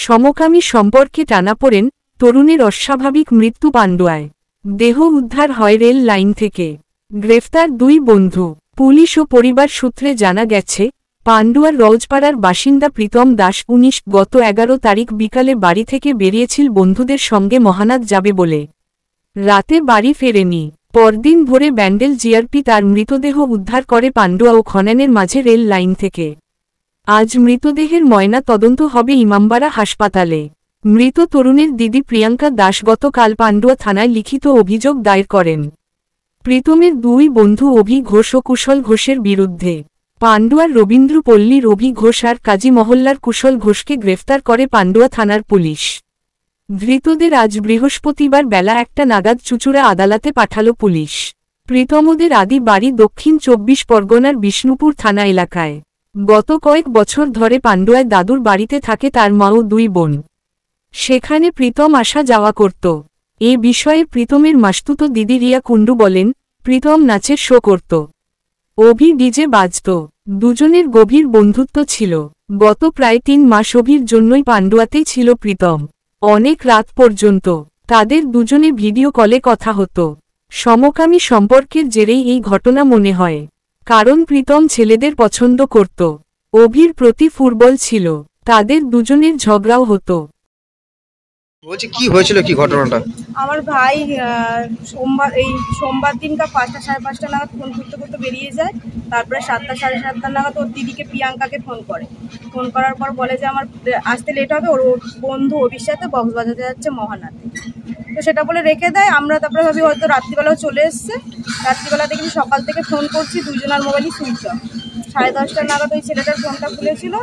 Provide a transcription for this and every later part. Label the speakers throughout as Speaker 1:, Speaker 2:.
Speaker 1: সমকামী সম্পর্কে টানাপোড়েন, তরুণের অস্বাভাবিক মৃত্যু পান্ডুয়ায়। দেহ উদ্ধার হয় রেল লাইন থেকে। গ্রেফতার দুই বন্ধু। পুলিশ ও পরিবার সূত্রে জানা গেছে, পান্ডুয়ার রওজপাড়ার বাসিন্দা প্রীতম দাস ১৯ গত ১১ তারিখ বিকালে বাড়ি থেকে বেরিয়েছিল বন্ধুদের সঙ্গে মহানাদ যাবে বলে। রাতে বাড়ি ফেরেনি। পরদিন ভোরে ব্যান্ডেল জিআরপি তার মৃতদেহ উদ্ধার করে পান্ডুয়া ও খনানের মাঝে রেল লাইন থেকে। আজ মৃতদেহের ময়না তদন্ত হবে ইমামবাড়া হাসপাতালে। মৃত তরুণের দিদি প্রিয়াঙ্কা দাস গতকাল পান্ডুয়া থানায় লিখিত অভিযোগ দায়ের করেন। প্রীতমের দুই বন্ধু অভি ঘোষ ও কুশল ঘোষের বিরুদ্ধে। পান্ডুয়ার রবীন্দ্রপল্লীর অভি ঘোষ আর কাজী মহল্লার কুশল ঘোষকে গ্রেফতার করে পান্ডুয়া থানার পুলিশ। ধৃতদের আজ বৃহস্পতিবার বেলা ১টা নাগাদ চুঁচুড়া আদালতে পাঠালো পুলিশ। প্রীতমদের আদি বাড়ি দক্ষিণ ২৪ পরগনার বিষ্ণুপুর থানা এলাকায়। গত কয়েক বছর ধরে পান্ডুয়ায় দাদুর বাড়িতে থাকে তার মা ও দুই বোন। সেখানে প্রীতম আসা যাওয়া করত। এ বিষয়ে প্রীতমের মাসতুতো দিদি রিয়া কুণ্ডু বলেন, প্রীতম নাচের শো করত, অভি ডিজে বাজত। দুজনের গভীর বন্ধুত্ব ছিল। গত প্রায় ৩ মাস অভির জন্যই পান্ডুয়াতেই ছিল প্রীতম। অনেক রাত পর্যন্ত তাদের দুজনে ভিডিও কলে কথা হতো। সমকামী সম্পর্কের জেরেই এই ঘটনা মনে হয়, কারণ প্রীতম ছেলেদের পছন্দ করত। অভির প্রতি ফুটবল ছিল। তাদের দুজনের ঝগড়াও হতো।
Speaker 2: বলছি কি হয়েছিল, কি ঘটনাটা?
Speaker 3: আমার ভাই সোমবার দিনকার ৫টা সাড়ে ৫টা নাগাদ ফোন করতে করতে বেরিয়ে যায়। তারপরে ৭টা সাড়ে ৭টা নাগাদ ওর দিদিকে প্রিয়াঙ্কাকে ফোন করে। ফোন করার পর বলে যে আমার আসতে লেট হবে, ওর বন্ধু অভির সাথে বক্স বাজাতে যাচ্ছে মহানাতে। তো সেটা বলে রেখে দেয়। আমরা তারপরে ভাবি হয়তো রাত্রিবেলাও চলে এসছে। রাত্রিবেলা দেখি সকাল থেকে ফোন করছি, দুইজনের মোবাইলই সুইচ অফ। 10:30 নাগাদ ওই ছেলেটার ফোনটা খুলেছিল।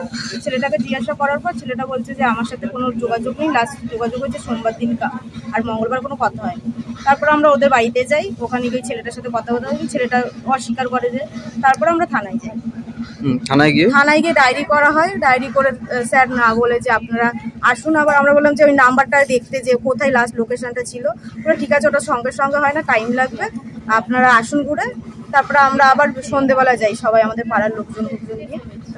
Speaker 3: ছেলেটাকে জিজ্ঞাসা করার পর ছেলেটা বলছে যে আমার সাথে কোনো যোগাযোগ নেই, লাস্ট যোগাযোগ হয়েছে সোমবার দিনকা, আর মঙ্গলবার কোনো কথা হয়নি। তারপর আমরা ওদের বাড়িতে যাই, ওখানে গিয়ে ছেলেটার সাথে কথা বলতে বলি, ছেলেটা অস্বীকার করে যে। তারপর আমরা থানায় যাই। থানায় গিয়ে ডায়েরি করা হয়। ডায়েরি করে স্যার না বলে যে আপনারা আসুন। আবার আমরা বললাম যে ওই নাম্বারটা দেখতে, যে কোথায় লাস্ট লোকেশনটা ছিল। ওরা ঠিক আছে, ওটা সঙ্গে সঙ্গে হয় না, টাইম লাগবে, আপনারা আসুন ঘুরে। তারপরে আমরা আবার সন্ধ্যেবেলা যাই, সবাই আমাদের পাড়ার লোকজন নিয়ে।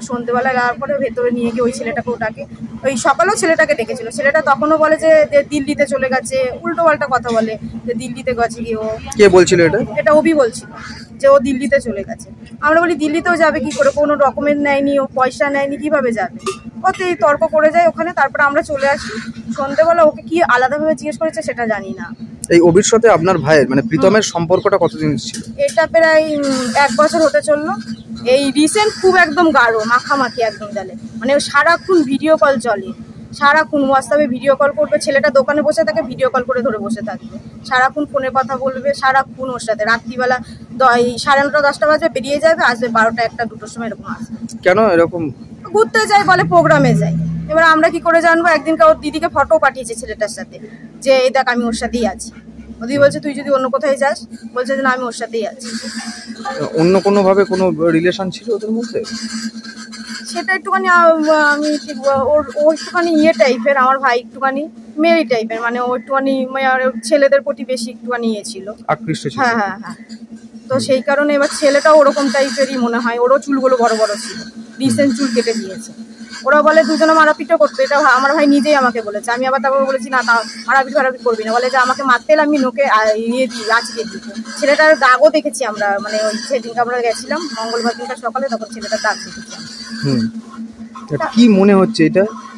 Speaker 3: সন্ধ্যেবেলা যাওয়ার পরে ভেতরে নিয়ে গিয়ে ওই ছেলেটাকে, ওটাকে ওই সকালেও ছেলেটাকে ডেকেছিল। ছেলেটা তখনও বলে যে দিল্লিতে চলে গেছে, উল্টো পাল্টা কথা বলে যে দিল্লিতে গেছে গিয়ে। ও
Speaker 2: কে বলছিল এটা?
Speaker 3: অভি বলছিল যে ও দিল্লিতে চলে গেছে। আমরা বলি দিল্লিতেও যাবে কি করে, কোনো ডকুমেন্ট নেয়নি, ও পয়সা নেয়নি, কিভাবে যাবে? ওতেই তর্ক করে যায় ওখানে। তারপরে আমরা চলে আসি। সন্ধ্যেবেলা ওকে কি আলাদাভাবে জিজ্ঞেস করেছে সেটা জানি না।
Speaker 2: এই অভির সাথে আপনার ভাইয়ের মানে প্রীতমের সম্পর্কটা কতদিন ছিল?
Speaker 3: এটা প্রায় 1 বছর হতে চললো। এই রিসেন্ট খুব একদম গাঢ় মাখামাখি একদম জালে, মানে সারাক্ষণ ভিডিও কল চলে। সারাক্ষণ হোয়াটসঅ্যাপে ভিডিও কল করবে। ছেলেটা দোকানে বসে থাকে, ভিডিও কল করে ধরে বসে থাকবে। সারাক্ষণ ফোনে কথা বলবে, সারাক্ষণ ওর সাথে। রাত্রিবেলা 9:30 10টা বাজে বেরিয়ে যাবে, আসবে 12টা 1টা 2টোর সময় এরকম আসবে।
Speaker 2: কেন এরকম?
Speaker 3: ঘুরতে যায় বলে, প্রোগ্রামে যায়। এবার আমরা কি করে জানবো? একদিনকে ওর দিদিকে ফটো পাঠিয়েছে ছেলেটার সাথে, যে এই দেখ আমি ওর সাথেই আছি। ওদি বলছে তুই যদি অন্য কোথায় যাস, বলছে যে না আমি ওর সাথেই আছি।
Speaker 2: অন্য কোনো ভাবে কোনো রিলেশন ছিল ওদের মধ্যে?
Speaker 3: সেটা একটুখানি আমি ঠিক ও একটুখানি টাইপের, আমার ভাই একটুখানি মেরি টাইপের, মানে ও একটুখানি ছেলেদের প্রতি বেশি একটুখানি ছিল,
Speaker 2: আকৃষ্ট ছিল।
Speaker 3: হ্যাঁ হ্যাঁ হ্যাঁ। তো সেই কারণে এবার ছেলেটাও ওরকম টাইপেরই মনে হয়। ওরও চুলগুলো বড় বড় ছিল, রিসেন্ট চুল কেটে দিয়েছে। ওরা বলে দুজনে মারাপিটও করতো, এটা আমার ভাই নিজেই আমাকে বলেছে। আমি আবার তারপর বলেছি না, মারাপিট করবি না। বলে যে আমাকে মারতে এলে আমি নোকে আঁচড়ে দিই। ছেলেটার দাগও দেখেছি আমরা, মানে ওই সেদিনকে আমরা গেছিলাম মঙ্গলবার দিনটা সকালে, তখন ছেলেটার দাগ দেখেছি।
Speaker 2: কি মনে হচ্ছে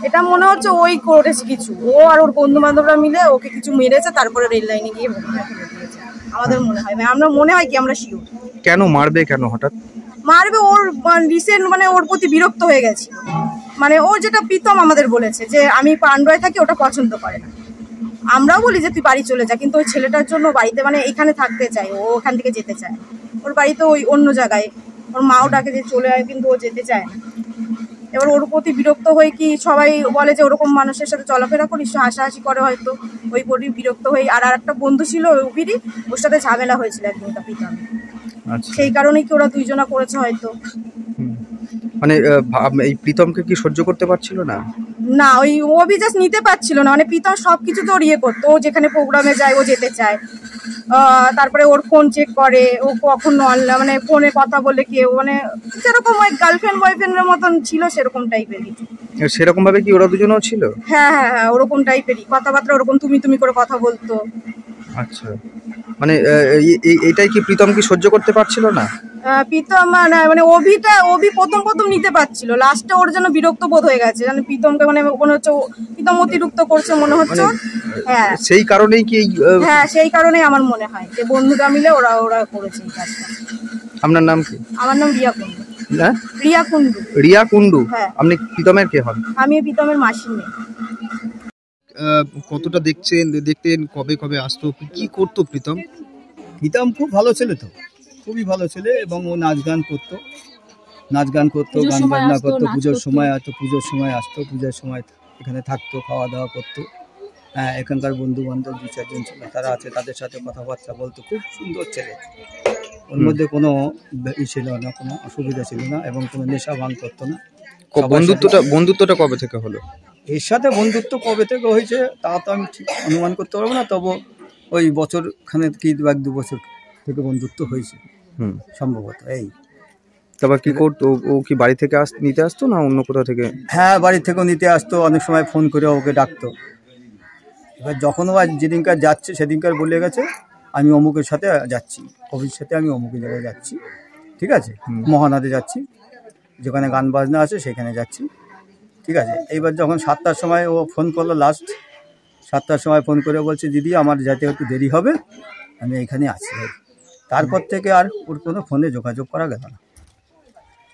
Speaker 3: এটা মনে হচ্ছে ওই করেছে কিছু, ও আর ওর বন্ধু বান্ধবরা মিলে ওকে কিছু মেরেছে, তারপরে রেল লাইনে গিয়ে আমাদের মনে হয়, আমরা মনে হয় কি আমরা শিওর।
Speaker 2: কেন মারবে, কেন হঠাৎ
Speaker 3: মারবে? ওর রিসেন্ট মানে ওর প্রতি বিরক্ত হয়ে গেছে। মানে ও যেটা প্রীতম আমাদের বলেছে যে আমি পান্ডুয়ায় থাকি, ওটা পছন্দ করে না। আমরাও বলি যে তুই বাড়ি চলে যা, কিন্তু ওই ছেলেটার জন্য বাড়িতে মানে এখানে থাকতে চায়, ও ওখান থেকে যেতে চায়। ওর বাড়িতে ওই অন্য জায়গায়, ওর মাও ডাকে যে চলে আয়, কিন্তু ও যেতে চায় না। এবার ওর প্রতি বিরক্ত হয়ে কি সবাই বলে যে ওরকম মানুষের সাথে চলাফেরা করিস, হাসাহাসি করে হয়তো, ওই প্রতি বিরক্ত হয়ে। আর একটা বন্ধু ছিল ওপিরই, ওর সাথে ঝামেলা হয়েছিল একদিনটা প্রীতম। সেই কারণেই কি ওরা দুইজনা করেছে হয়তো।
Speaker 2: মানে এই প্রীতমকে কি সহ্য করতে পারছিল না?
Speaker 3: না, ওই অভি জাস্ট নিতে পারছিল না। মানে প্রীতম সবকিছু তো ওর করতো, ও যেখানে প্রোগ্রামে যায় ও যেতে চায়। তারপরে ওর ফোন চেক করে, ও কখন মানে ফোনে কথা বলে কেউ, মানে যেরকম ওই গার্লফ্রেন্ড বয়ফ্রেন্ডের মতন ছিল সেরকম টাইপেরই।
Speaker 2: সেরকম ভাবে কি ওরা দুজনেও ছিল?
Speaker 3: হ্যাঁ হ্যাঁ হ্যাঁ, ওরকম টাইপেরই কথাবার্তা, ওরকম তুমি তুমি করে কথা বলতো।
Speaker 2: আচ্ছা, মানে এইটাই কি প্রীতম কি সহ্য করতে পারছিল না?
Speaker 3: প্রীতম মানে অভি প্রথম নিতে পারছিল, লাস্টে ওর জন্য বিরক্ত বোধ হয়ে গেছে, মানে প্রীতমকে মানে মনে হচ্ছে প্রীতম অতিরিক্ত করছে মনে হচ্ছে। হ্যাঁ,
Speaker 2: সেই কারণেই কি?
Speaker 3: হ্যাঁ, সেই কারণেই আমার মনে হয় যে বন্ধুরা মিলে ওরা করেছে এই কাজটা।
Speaker 2: আপনার নাম কি?
Speaker 3: আমার নাম রিয়া কুন্ডু।
Speaker 2: হ্যাঁ,
Speaker 3: রিয়া কুন্ডু।
Speaker 2: রিয়া কুন্ডু।
Speaker 3: হ্যাঁ।
Speaker 2: আপনি প্রীতমের কে হন?
Speaker 3: আমি প্রীতমের মাসি মেয়ে।
Speaker 2: কতটা দেখতেন, কবে কবে আসতো, কি করতো প্রীতম?
Speaker 4: প্রীতম খুব ভালো ছেলে, তো খুবই ভালো ছেলে, এবং ও নাচ গান করতো, গান বাজনা করতো। পুজোর সময় আসতো, পুজোর সময় এখানে থাকতো, খাওয়া দাওয়া করতো। হ্যাঁ, এখানকার বন্ধু বান্ধব 2-4 জন ছিল, তারা আছে, তাদের সাথে কথাবার্তা বলতো। খুব সুন্দর ছেলে, ওর মধ্যে কোনো ছিল না, কোনো অসুবিধা ছিল না, এবং কোনো নেশা ভাঙ করতো না।
Speaker 2: বন্ধুত্বটা কবে থেকে হলো?
Speaker 4: এর সাথে বন্ধুত্ব কবে থেকে হয়েছে তা তো আমি ঠিক অনুমান করতে পারবো না, তবে ওই বছর খানে কি 1-2 বছর থেকে বন্ধুত্ব হয়েছে সম্ভবত। এই
Speaker 2: তারপর কি করতো? ও কি বাড়ি থেকে নিতে আসতো না অন্য কোথাও থেকে?
Speaker 4: হ্যাঁ, বাড়ি থেকেও নিতে আসতো, অনেক সময় ফোন করে ওকে ডাকতো। এবার যখন ও যেদিনকার যাচ্ছে সেদিনকার বলে গেছে আমি অমুকের সাথে যাচ্ছি, কবির সাথে আমি অমুকের জায়গায় যাচ্ছি, ঠিক আছে, মহানাদে যাচ্ছি, যেখানে গান বাজনা আছে সেখানে যাচ্ছি, ঠিক আছে। এইবার যখন 7টার সময় ও ফোন করলো, লাস্ট 7টার সময় ফোন করে বলছে দিদি আমার যেতে একটু দেরি হবে, আমি এখানে আছি। তারপর থেকে আর ওর কোনো ফোনে যোগাযোগ করা গেল না,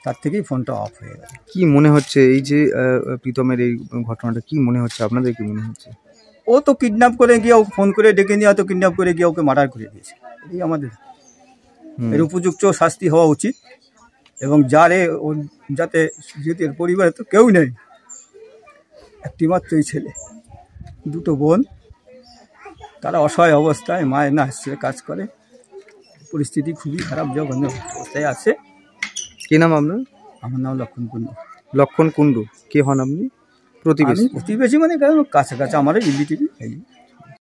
Speaker 4: তার থেকেই ফোনটা অফ হয়ে গেল।
Speaker 2: কি মনে হচ্ছে এই যে প্রীতমের এই ঘটনাটা, কি মনে হচ্ছে আপনাদের, কি মনে হচ্ছে?
Speaker 4: ও তো কিডন্যাপ করে গিয়ে, ও ফোন করে ডেকে নিয়ে হয়তো কিডন্যাপ করে গিয়ে ওকে মার্ডার করে দিয়েছে। এই আমাদের এর উপযুক্ত শাস্তি হওয়া উচিত, এবং যাতে, যেহেতু এর পরিবারে তো কেউ নেই, একটি মাত্রই ছেলে, 2 বোন, তারা অসহায় অবস্থায়, মায়ের না আসছে, কাজ করে, পরিস্থিতি খুবই খারাপ, জঘন্য অবস্থায় আছে।
Speaker 2: কি নাম আপনার?
Speaker 4: আমার নাম লক্ষণ কুণ্ডু।
Speaker 2: লক্ষণ কুণ্ডু। কে হন আপনি? প্রতিবেশী?
Speaker 4: প্রতিবেশী মানে কাছাকাছি, আমার রিলেটিভ।